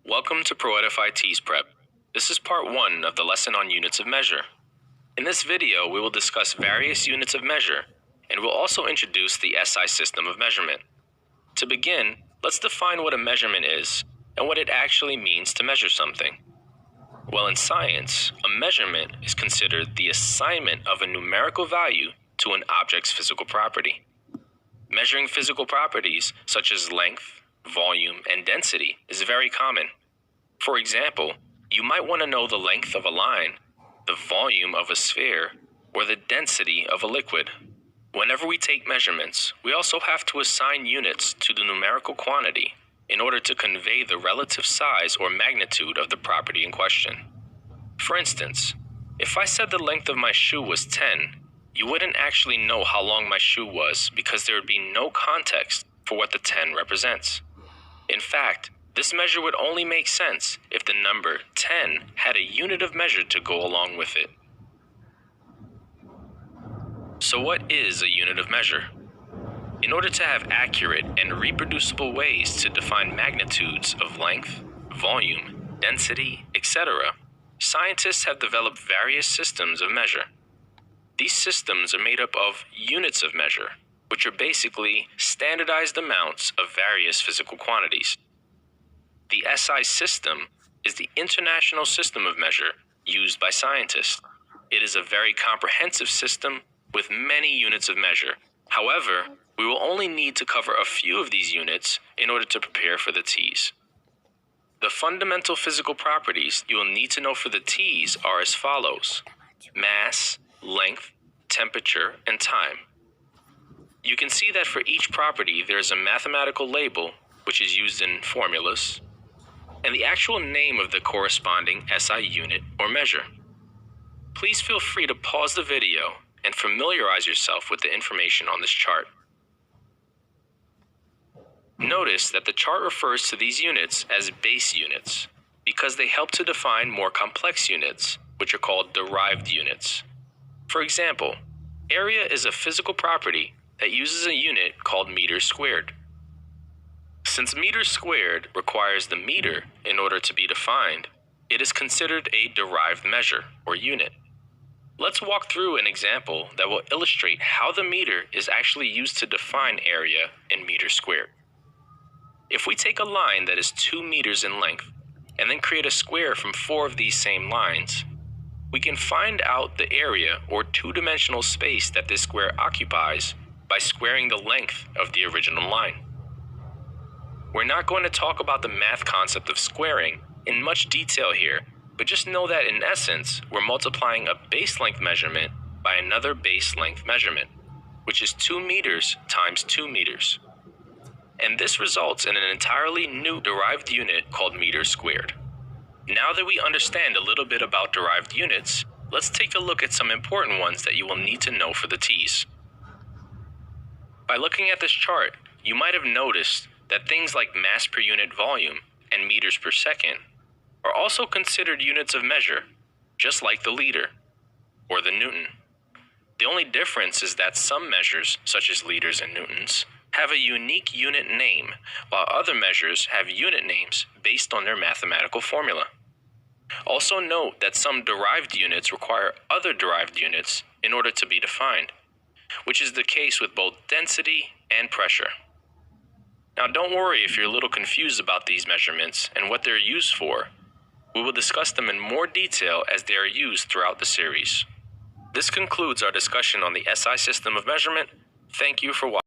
Welcome to ProEdify-T's Prep. This is part 1 of the lesson on units of measure. In this video, we will discuss various units of measure, and we'll also introduce the SI system of measurement. To begin, let's define what a measurement is and what it actually means to measure something. Well, in science, a measurement is considered the assignment of a numerical value to an object's physical property. Measuring physical properties such as length, volume, and density is very common. For example, you might want to know the length of a line, the volume of a sphere, or the density of a liquid. Whenever we take measurements, we also have to assign units to the numerical quantity in order to convey the relative size or magnitude of the property in question. For instance, if I said the length of my shoe was 10, you wouldn't actually know how long my shoe was because there would be no context for what the 10 represents. In fact, this measure would only make sense if the number 10 had a unit of measure to go along with it. So what is a unit of measure? In order to have accurate and reproducible ways to define magnitudes of length, volume, density, etc., scientists have developed various systems of measure. These systems are made up of units of measure, which are basically standardized amounts of various physical quantities. The SI system is the international system of measure used by scientists. It is a very comprehensive system with many units of measure. However, we will only need to cover a few of these units in order to prepare for the T's. The fundamental physical properties you will need to know for the T's are as follows: mass, length, temperature, and time. You can see that for each property there is a mathematical label, which is used in formulas, and the actual name of the corresponding SI unit or measure. Please feel free to pause the video and familiarize yourself with the information on this chart. Notice that the chart refers to these units as base units because they help to define more complex units, which are called derived units. For example, area is a physical property that uses a unit called meters squared. Since meters squared requires the meter in order to be defined, it is considered a derived measure or unit. Let's walk through an example that will illustrate how the meter is actually used to define area in meters squared. If we take a line that is 2 meters in length and then create a square from 4 of these same lines, we can find out the area or two-dimensional space that this square occupies by squaring the length of the original line. We're not going to talk about the math concept of squaring in much detail here, but just know that in essence, we're multiplying a base length measurement by another base length measurement, which is 2 meters times 2 meters. And this results in an entirely new derived unit called meters squared. Now that we understand a little bit about derived units, let's take a look at some important ones that you will need to know for the T's. By looking at this chart, you might have noticed that things like mass per unit volume and meters per second are also considered units of measure, just like the liter or the Newton. The only difference is that some measures, such as liters and newtons, have a unique unit name, while other measures have unit names based on their mathematical formula. Also note that some derived units require other derived units in order to be defined, which is the case with both density and pressure. Now don't worry if you're a little confused about these measurements and what they're used for. We will discuss them in more detail as they are used throughout the series. This concludes our discussion on the SI system of measurement. Thank you for watching.